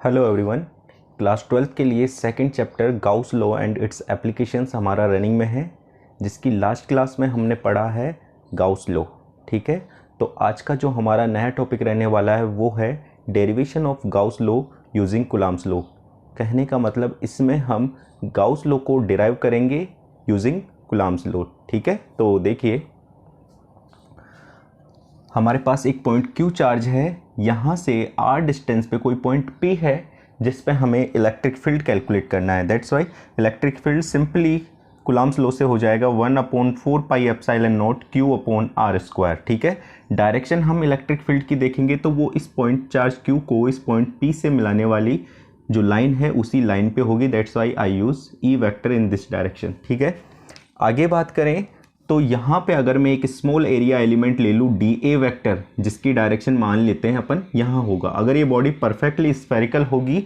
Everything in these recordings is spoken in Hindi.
Hello everyone. क्लास 12th के लिए second chapter Gauss law and it's applications हमारा रनिंग में है, जिसकी लास्ट क्लास में हमने पढ़ा है गाउस लॉ। ठीक है, तो आज का जो हमारा नया टॉपिक रहने वाला है वो है derivation of Gauss law using Coulomb's law. कहने का मतलब इसमें हम गाउस लॉ को डिराइव करेंगे यूजिंग कूलम्ब्स लॉ। ठीक है, तो देखिए हमारे पास एक पॉइंट Q चार्ज है, यहाँ से R डिस्टेंस पे कोई पॉइंट P है जिस पे हमें इलेक्ट्रिक फील्ड कैलकुलेट करना है। That's why electric field simply Coulomb's law से हो जाएगा 1/4πε0 Q/r²। ठीक है, डायरेक्शन हम इलेक्ट्रिक फील्ड की देखेंगे तो वो इस पॉइंट चार्ज Q को इस पॉइंट P से मिलाने वाली जो लाइन है उसी लाइन पे होगी। That's why I use E vector in this direction. ठीक है, आगे बात करें तो यहाँ पे अगर मैं एक स्मॉल एरिया एलिमेंट ले लूँ DA वेक्टर, जिसकी डायरेक्शन मान लेते हैं अपन यहाँ होगा। अगर ये बॉडी परफेक्टली स्फेरिकल होगी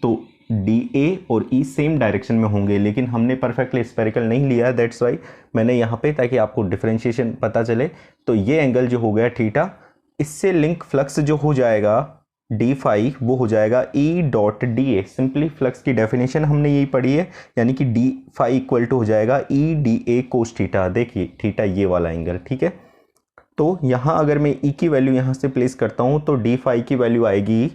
तो DA और E सेम डायरेक्शन में होंगे, लेकिन हमने परफेक्टली स्फेरिकल नहीं लिया। दैट्स वाई मैंने यहाँ पे, ताकि आपको डिफरेंशिएशन पता चले, तो ये एंगल जो हो गया थीटा, इससे लिंक फ्लक्स जो हो जाएगा डी फाई वो हो जाएगा E.dA। सिंपली फ्लक्स की डेफिनेशन हमने यही पढ़ी है, यानी कि डी फाई इक्वल टू हो जाएगा E.dA कोस थीटा। देखिए थीटा ये वाला एंगल। ठीक है, तो यहाँ अगर मैं E की वैल्यू यहाँ से प्लेस करता हूँ तो डी फाई की वैल्यू आएगी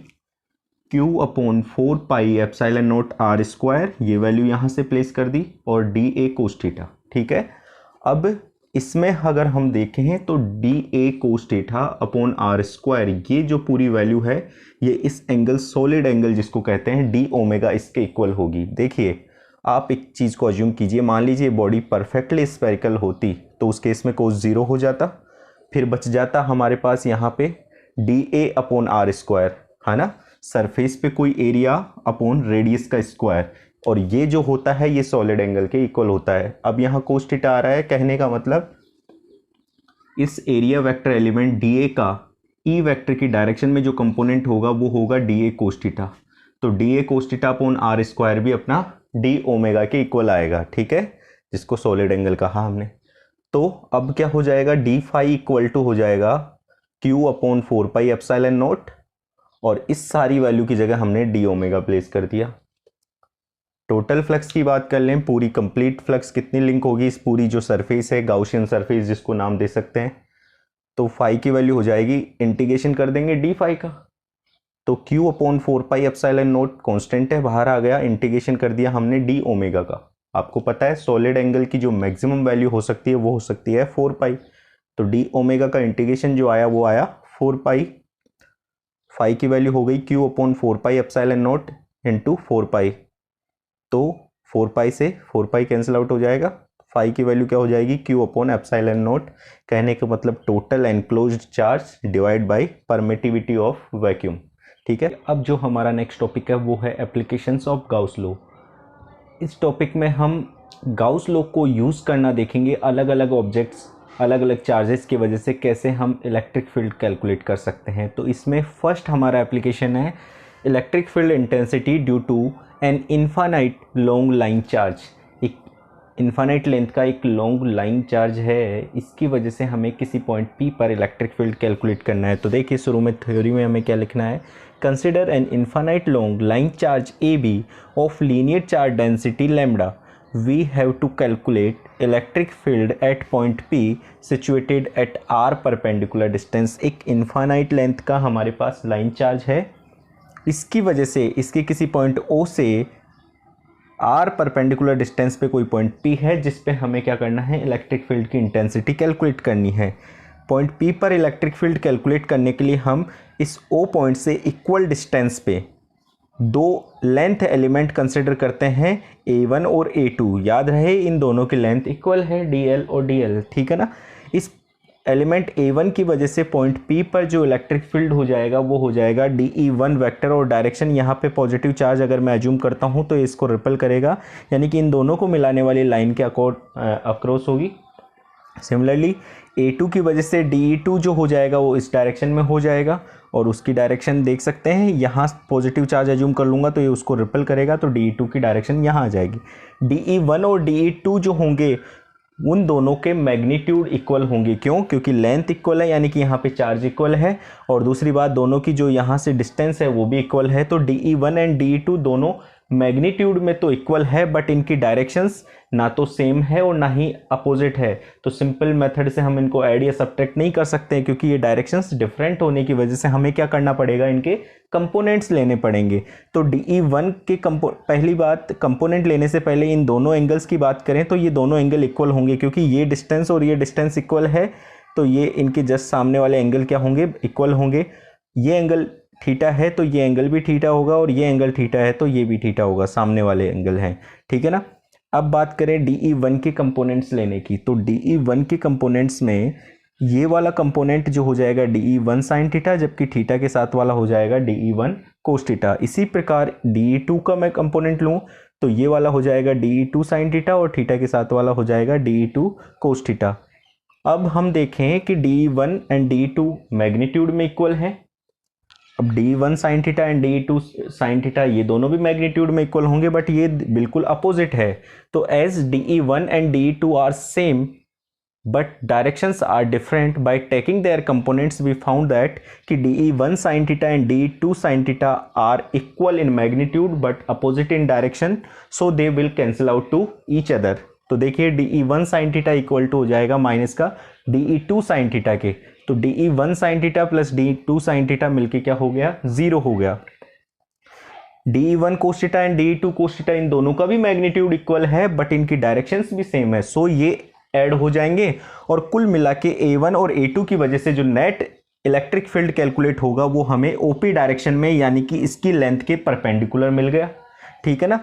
Q/4πε0r²। ये वैल्यू यहाँ से प्लेस कर दी, और DA कोस थीटा। ठीक है, अब इसमें अगर हम देखें तो DA cos theta upon r², ये जो पूरी वैल्यू है ये इस एंगल सॉलिड एंगल जिसको कहते हैं D ओमेगा, इसके इक्वल होगी। देखिए आप एक चीज़ को अज्यूम कीजिए, मान लीजिए बॉडी परफेक्टली स्फेरिकल होती तो उस केस में कोस 0 हो जाता, फिर बच जाता हमारे पास यहाँ पे DA अपॉन r², है ना, सरफेस पे कोई एरिया अपॉन रेडियस का स्क्वायर, और ये जो होता है ये सॉलिड एंगल के इक्वल होता है। अब यहाँ कोस थीटा आ रहा है, कहने का मतलब इस एरिया वेक्टर एलिमेंट DA का E वेक्टर की डायरेक्शन में जो कंपोनेंट होगा वो होगा DA कोस थीटा। तो DA cos theta upon r² भी अपना D ओमेगा के इक्वल आएगा। ठीक है, जिसको सॉलिड एंगल कहा हमने। तो अब क्या हो जाएगा, डी फाई इक्वल टू हो जाएगा Q/4πε0, और इस सारी वैल्यू की जगह हमने D ओमेगा प्लेस कर दिया। टोटल फ्लक्स की बात कर लें, पूरी कंप्लीट फ्लक्स कितनी लिंक होगी, इस पूरी जो सरफेस है गाउसियन सरफेस जिसको नाम दे सकते हैं, तो फाई की वैल्यू हो जाएगी, इंटीग्रेशन कर देंगे डी फाई का, तो Q/4πε0 कांस्टेंट है, बाहर आ गया, इंटीग्रेशन कर दिया हमने D ओमेगा का। आपको पता है सॉलिड एंगल की जो मैक्सिमम वैल्यू हो सकती है वो हो सकती है 4 पाई, तो D ओमेगा का इंटीग्रेशन जो आया वो आया 4 पाई। फाई की वैल्यू हो गई Q/4πε0 इंटू 4 पाई, तो 4 पाई से 4 पाई कैंसिल आउट हो जाएगा। फाई की वैल्यू क्या हो जाएगी Q/ε0, कहने का मतलब total enclosed charge divide by permittivity of vacuum. ठीक है, अब जो हमारा नेक्स्ट टॉपिक है वो है एप्लीकेशंस ऑफ गाउस लॉ। इस टॉपिक में हम गाउस लॉ को यूज़ करना देखेंगे, अलग अलग ऑब्जेक्ट्स, अलग अलग चार्जेस की वजह से कैसे हम इलेक्ट्रिक फील्ड कैलकुलेट कर सकते हैं। तो इसमें फर्स्ट हमारा एप्लीकेशन है electric field intensity due to an infinite long line charge. एक इन्फानाइट लेंथ का एक लॉन्ग लाइन चार्ज है, इसकी वजह से हमें किसी पॉइंट P पर इलेक्ट्रिक फील्ड कैलकुलेट करना है। तो देखिए शुरू में थ्योरी में हमें क्या लिखना है, consider an infinite long line charge AB of linear charge density lambda, we have to calculate electric field at point P situated at R perpendicular distance. एक इन्फानाइट लेंथ का हमारे पास लाइन चार्ज है, इसकी वजह से इसके किसी पॉइंट O से R परपेंडिकुलर डिस्टेंस पे कोई पॉइंट P है जिस पे हमें क्या करना है, इलेक्ट्रिक फील्ड की इंटेंसिटी कैलकुलेट करनी है। पॉइंट P पर इलेक्ट्रिक फील्ड कैलकुलेट करने के लिए हम इस O पॉइंट से इक्वल डिस्टेंस पे दो लेंथ एलिमेंट कंसिडर करते हैं, A1 और A2। याद रहे इन दोनों की लेंथ इक्वल है, DL और DL। ठीक है ना, इस एलिमेंट A1 की वजह से पॉइंट P पर जो इलेक्ट्रिक फील्ड हो जाएगा वो हो जाएगा DE1 वेक्टर, और डायरेक्शन यहाँ पे पॉजिटिव चार्ज अगर मैं अज्यूम करता हूँ तो इसको रिपल करेगा, यानी कि इन दोनों को मिलाने वाली लाइन के अक्रॉस होगी। सिमिलरली A2 की वजह से DE2 जो हो जाएगा वो इस डायरेक्शन में हो जाएगा, और उसकी डायरेक्शन देख सकते हैं, यहाँ पॉजिटिव चार्ज अज्यूम कर लूँगा तो ये उसको रिपल करेगा, तो DE2 की डायरेक्शन यहाँ आ जाएगी। DE1 और DE2 जो होंगे उन दोनों के मैग्नीट्यूड इक्वल होंगे। क्यों? क्योंकि लेंथ इक्वल है, यानी कि यहाँ पे चार्ज इक्वल है, और दूसरी बात दोनों की जो यहाँ से डिस्टेंस है वो भी इक्वल है। तो DE1 एंड DE2 दोनों मैग्नीट्यूड में तो इक्वल है, बट इनकी डायरेक्शंस ना तो सेम है और ना ही अपोजिट है। तो सिंपल मेथड से हम इनको ऐड या सब्ट्रैक्ट नहीं कर सकते हैं, क्योंकि ये डायरेक्शंस डिफरेंट होने की वजह से हमें क्या करना पड़ेगा, इनके कंपोनेंट्स लेने पड़ेंगे। तो DE1 के पहली बात, कंपोनेंट लेने से पहले इन दोनों एंगल्स की बात करें तो ये दोनों एंगल इक्वल होंगे, क्योंकि ये डिस्टेंस और ये डिस्टेंस इक्वल है। तो ये इनके जस्ट सामने वाले एंगल क्या होंगे, इक्वल होंगे। ये एंगल थीटा है तो ये एंगल भी थीटा होगा, और ये एंगल थीटा है तो ये भी थीटा होगा, सामने वाले एंगल हैं। ठीक है ना। अब बात करें DE1 के कंपोनेंट्स लेने की, तो DE1 के कंपोनेंट्स में ये वाला कंपोनेंट जो हो जाएगा DE1 साइन थीटा, जबकि थीटा के साथ वाला हो जाएगा DE1 कोस थीटा। इसी प्रकार DE2 का मैं कंपोनेंट लूँ तो ये वाला हो जाएगा DE2 साइन थीटा, और थीटा के साथ वाला हो जाएगा DE2 कोस थीटा। अब हम देखें कि DE1 एंड DE2 मैग्नीट्यूड में इक्वल हैं। अब DE1 sine theta and DE2 sine theta ये दोनों भी मैग्नीट्यूड में इक्वल होंगे, बट ये बिल्कुल अपोजिट है। तो as DE1 and DE2 are same but directions are different, by taking their components we found that कि DE1 sin theta and DE2 sin theta are equal in magnitude but opposite in direction, so they will cancel out to each other। तो देखिए DE1 sin theta equal to हो जाएगा माइनस का DE2 sin theta के, तो DE1 sin theta plus DE2 sin theta मिलके क्या हो गया, 0 हो गया। DE1 cos theta and DE2 cos theta इन दोनों का भी मैग्नीट्यूड इक्वल है, बट इनकी डायरेक्शंस भी सेम है, सो ये ऐड हो जाएंगे, और कुल मिला के A1 और A2 की वजह से जो नेट इलेक्ट्रिक फील्ड कैलकुलेट होगा वो हमें OP डायरेक्शन में, यानी कि इसकी लेंथ के परपेंडिकुलर मिल गया। ठीक है ना।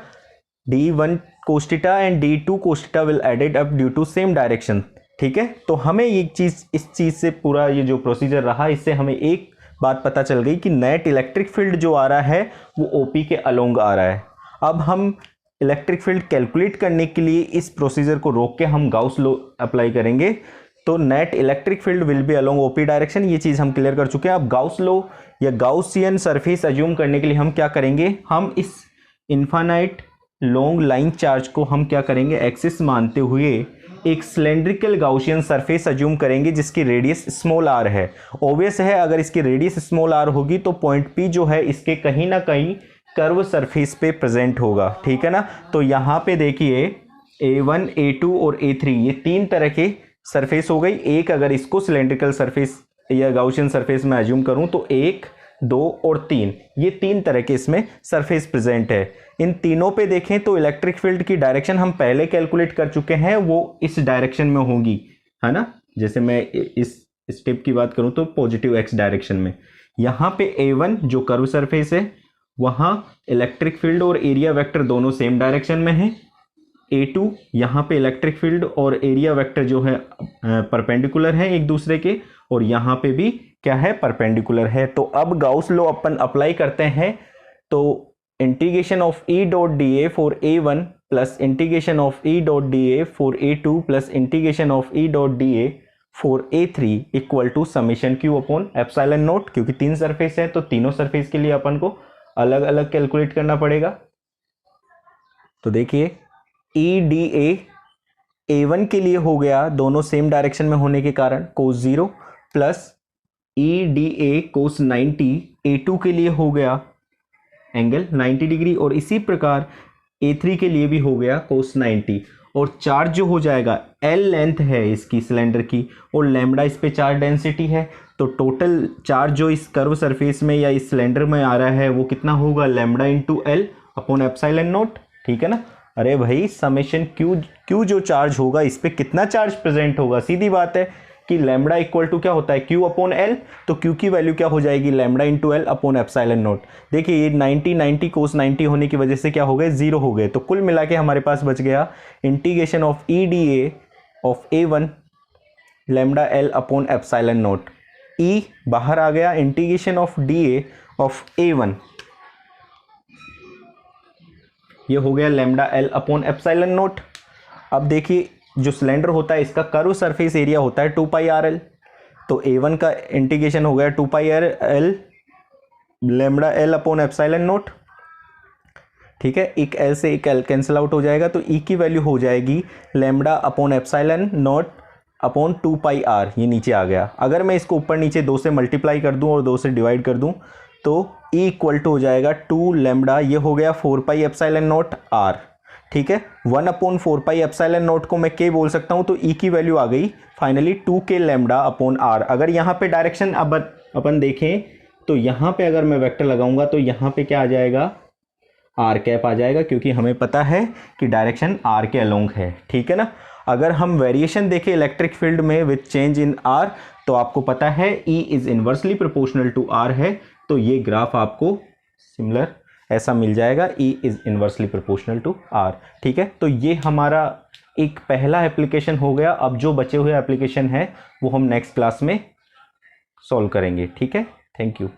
DE1 cos theta and DE2 cos theta will added up due to same direction. ठीक है। तो हमें ये चीज़, इस चीज़ से पूरा ये जो प्रोसीजर रहा, इससे हमें एक बात पता चल गई कि नेट इलेक्ट्रिक फील्ड जो आ रहा है वो OP के अलोंग आ रहा है। अब हम इलेक्ट्रिक फील्ड कैलकुलेट करने के लिए इस प्रोसीजर को रोक के हम गाउस लॉ अप्लाई करेंगे, तो net electric field will be along OP direction. ये चीज़ हम क्लियर कर चुके हैं। अब गाउस लॉ या गाउसियन सरफेस अज्यूम करने के लिए हम क्या करेंगे, हम इस इन्फानाइट लॉन्ग लाइन चार्ज को हम क्या करेंगे, एक्सिस मानते हुए एक सिलेंड्रिकल गाउसियन सरफेस अज्यूम करेंगे जिसकी रेडियस स्मॉल r है। ऑब्वियस है अगर इसकी रेडियस स्मॉल r होगी तो पॉइंट P जो है इसके कहीं ना कहीं कर्व सरफेस पे प्रेजेंट होगा। ठीक है ना। तो यहाँ पे देखिए A1, A2 और A3 ये तीन तरह के सरफेस हो गई। एक अगर इसको सिलेंड्रिकल सरफेस या गाउसियन सरफेस में अज्यूम करूँ तो 1, 2 और 3 ये तीन तरह के इसमें सरफेस प्रेजेंट है। इन तीनों पे देखें तो इलेक्ट्रिक फील्ड की डायरेक्शन हम पहले कैलकुलेट कर चुके हैं, वो इस डायरेक्शन में होगी, है ना। जैसे मैं इस स्टेप की बात करूँ तो पॉजिटिव x डायरेक्शन में। यहाँ पे A1 जो कर्व सरफेस है वहाँ इलेक्ट्रिक फील्ड और एरिया वेक्टर दोनों सेम डायरेक्शन में है। A2 यहाँ पे इलेक्ट्रिक फील्ड और एरिया वेक्टर जो है परपेंडिकुलर है एक दूसरे के, और यहाँ पे भी क्या है, परपेंडिकुलर है। तो अब गाउस लॉ अपन अप्लाई करते हैं, तो integration of E dot DA for A1 plus integration of E dot DA for A2 plus integration of E dot DA for A3 equal to summation Q upon epsilon naught. क्योंकि तीन सरफेस है तो तीनों सरफेस के लिए अपन को अलग अलग कैलकुलेट करना पड़ेगा। तो देखिए EDA A1 के लिए हो गया दोनों सेम डायरेक्शन में होने के कारण cos 0 plus EDA cos 90 A2 के लिए हो गया एंगल 90 डिग्री, और इसी प्रकार A3 के लिए भी हो गया cos 90। और चार्ज जो हो जाएगा L लेंथ है इसकी सिलेंडर की, और लैम्डा इस पे चार्ज डेंसिटी है, तो टोटल चार्ज जो इस कर्व सरफेस में या इस सिलेंडर में आ रहा है वो कितना होगा, lambda into L upon epsilon not. ठीक है ना। अरे भाई समेशन Q जो चार्ज होगा इस पे कितना चार्ज प्रेजेंट होगा, सीधी बात है कि लैम्डा इक्वल टू क्या होता है, Q अपॉन L, तो Q की वैल्यू क्या हो जाएगी, lambda into L upon epsilon not. देखिए ये 90 cos 90 होने की वजह से क्या हो गए, 0 हो गए। तो कुल मिला के हमारे पास बच गया integration of EDA of A1 lambda L upon epsilon not. E बाहर आ गया, integration of DA of A1 ये हो गया lambda L upon epsilon not. अब देखिए जो सिलेंडर होता है इसका कर्व सरफेस एरिया होता है 2πRL, तो A1 का इंटीग्रेशन हो गया 2πRL lambda L upon epsilon not. ठीक है, एक एल से एक एल कैंसिल आउट हो जाएगा, तो ई की वैल्यू हो जाएगी lambda upon epsilon naught upon 2 pi r, ये नीचे आ गया। अगर मैं इसको ऊपर नीचे 2 से मल्टीप्लाई कर दूं और 2 से डिवाइड कर दूं तो ई इक्वल टू हो जाएगा 2 लैम्डा, ये हो गया 4 पाई एप्सिलॉन नॉट आर। ठीक है, 1 अपॉन 4 पाई एप्सिलॉन नॉट को मैं के बोल सकता हूं, तो ई की वैल्यू आ गई फाइनली 2 के लैम्डा अपॉन आर। अगर यहाँ पे डायरेक्शन अब अपन देखें तो यहाँ पे अगर मैं वेक्टर लगाऊंगा तो यहाँ पे क्या आ जाएगा, आर कैप आ जाएगा, क्योंकि हमें पता है कि डायरेक्शन आर के अलोंग है। ठीक है ना। अगर हम वेरिएशन देखें इलेक्ट्रिक फील्ड में विद चेंज इन आर, तो आपको पता है E is inversely proportional to r है, तो ये ग्राफ आपको सिमिलर ऐसा मिल जाएगा, E is inversely proportional to r. ठीक है, तो ये हमारा एक पहला एप्लीकेशन हो गया। अब जो बचे हुए एप्लीकेशन है वो हम नेक्स्ट क्लास में सॉल्व करेंगे। ठीक है, थैंक यू।